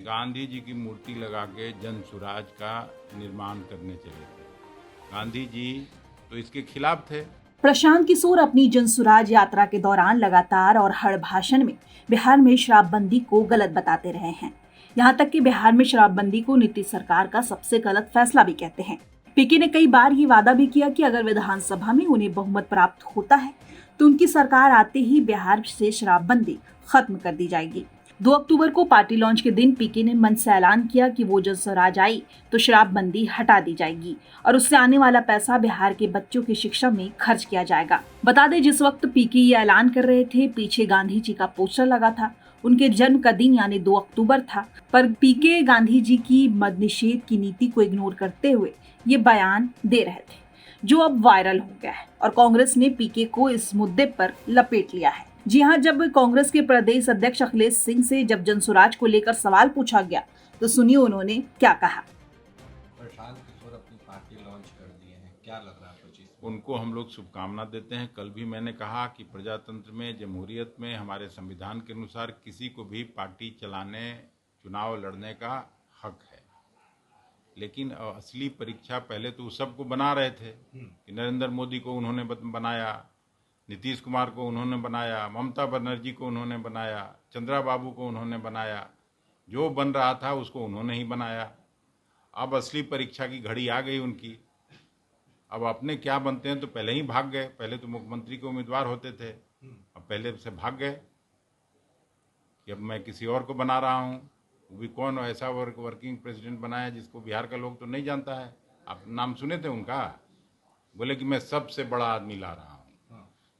गांधी जी की मूर्ति लगा के जन सुराज का निर्माण करने चले थे। गांधी जी तो इसके खिलाफ थे। प्रशांत किशोर अपनी जनसुराज यात्रा के दौरान लगातार और हर भाषण में बिहार में शराबबंदी को गलत बताते रहे हैं। यहाँ तक कि बिहार में शराबबंदी को नीतीश सरकार का सबसे गलत फैसला भी कहते हैं। पीके ने कई बार ये वादा भी किया कि अगर विधानसभा में उन्हें बहुमत प्राप्त होता है तो उनकी सरकार आते ही बिहार से शराबबंदी खत्म कर दी जाएगी। 2 अक्टूबर को पार्टी लॉन्च के दिन पीके ने मंच से ऐलान किया कि वो जब स्वराज आई तो शराबबंदी हटा दी जाएगी और उससे आने वाला पैसा बिहार के बच्चों की शिक्षा में खर्च किया जाएगा। बता दें, जिस वक्त पीके ये ऐलान कर रहे थे, पीछे गांधी जी का पोस्टर लगा था। उनके जन्म का दिन यानी 2 अक्टूबर था, पर पीके गांधी जी की मद्य निषेध की नीति को इग्नोर करते हुए ये बयान दे रहे थे, जो अब वायरल हो गया है और कांग्रेस ने पीके को इस मुद्दे पर लपेट लिया है। जी हां, जब कांग्रेस के प्रदेश अध्यक्ष अखिलेश सिंह से जब जनसुराज को लेकर सवाल पूछा गया तो सुनिए उन्होंने क्या कहा। प्रशांत किशोर अपनी पार्टी लॉन्च कर दिए हैं, क्या लग रहा है कुछ इसमें? उनको हम लोग शुभकामना देते हैं। कल भी मैंने कहा कि प्रजातंत्र में, जमहूरियत में, हमारे संविधान के अनुसार किसी को भी पार्टी चलाने, चुनाव लड़ने का हक है। लेकिन असली परीक्षा पहले तो सबको बना रहे थे कि नरेंद्र मोदी को उन्होंने बनाया, नीतीश कुमार को उन्होंने बनाया, ममता बनर्जी को उन्होंने बनाया, चंद्रा बाबू को उन्होंने बनाया। जो बन रहा था उसको उन्होंने ही बनाया। अब असली परीक्षा की घड़ी आ गई उनकी। अब अपने क्या बनते हैं तो पहले ही भाग गए। पहले तो मुख्यमंत्री के उम्मीदवार होते थे, अब पहले से भाग गए कि अब मैं किसी और को बना रहा हूँ। वो भी कौन ऐसा वर्किंग प्रेसिडेंट बनाया जिसको बिहार का लोग तो नहीं जानता है। आप नाम सुने थे उनका? बोले कि मैं सबसे बड़ा आदमी ला रहा हूँ।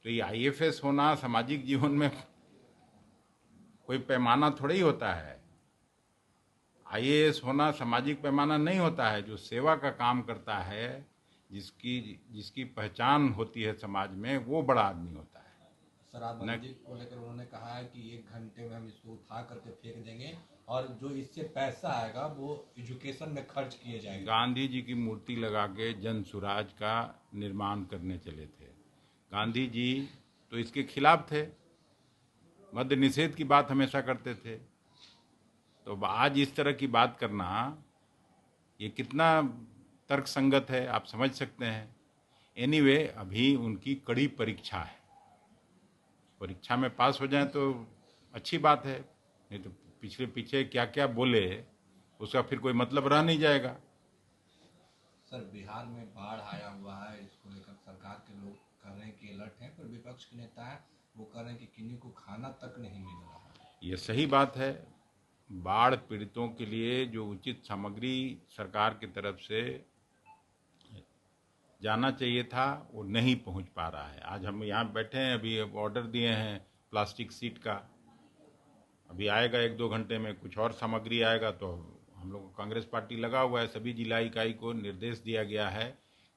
तो ये IAS होना सामाजिक जीवन में कोई पैमाना थोड़ा ही होता है। IAS होना सामाजिक पैमाना नहीं होता है। जो सेवा का काम करता है, जिसकी पहचान होती है समाज में, वो बड़ा आदमी होता है। शराबबंदी को लेकर उन्होंने कहा है कि 1 घंटे में हम इसको उठा करके फेंक देंगे और जो इससे पैसा आएगा वो एजुकेशन में खर्च किए जाएंगे। गांधी जी की मूर्ति लगा के जन सुराज का निर्माण करने चले थे। गांधी जी तो इसके खिलाफ थे। मद्य निषेध की बात हमेशा करते थे। तो आज इस तरह की बात करना ये कितना तर्कसंगत है, आप समझ सकते हैं। एनीवे, अभी उनकी कड़ी परीक्षा है। परीक्षा में पास हो जाए तो अच्छी बात है, नहीं तो पिछले पीछे क्या क्या बोले उसका फिर कोई मतलब रह नहीं जाएगा। सर, बिहार में बाढ़ आया हुआ है, इसको लेकर सरकार के लोग कह रहे हैं कि अलर्ट हैं, पर विपक्ष के नेता है वो कह रहे हैं कि किन्हीं को खाना तक नहीं मिल रहा है। ये सही बात है। बाढ़ पीड़ितों के लिए जो उचित सामग्री सरकार की तरफ से जाना चाहिए था वो नहीं पहुंच पा रहा है। आज हम यहाँ बैठे हैं, अभी ऑर्डर दिए हैं प्लास्टिक सीट का। अभी आएगा 1-2 घंटे में कुछ और सामग्री आएगा। तो हम लोग कांग्रेस पार्टी लगा हुआ है, सभी जिला इकाई को निर्देश दिया गया है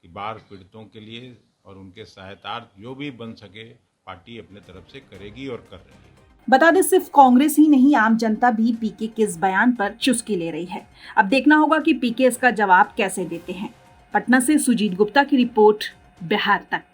कि बाढ़ पीड़ितों के लिए और उनके सहायतार्थ जो भी बन सके पार्टी अपने तरफ से करेगी और कर रही है। बता दें, सिर्फ कांग्रेस ही नहीं, आम जनता भी पीके के इस बयान पर चुस्की ले रही है। अब देखना होगा कि पीके इसका जवाब कैसे देते हैं। पटना से सुजीत गुप्ता की रिपोर्ट, बिहार तक।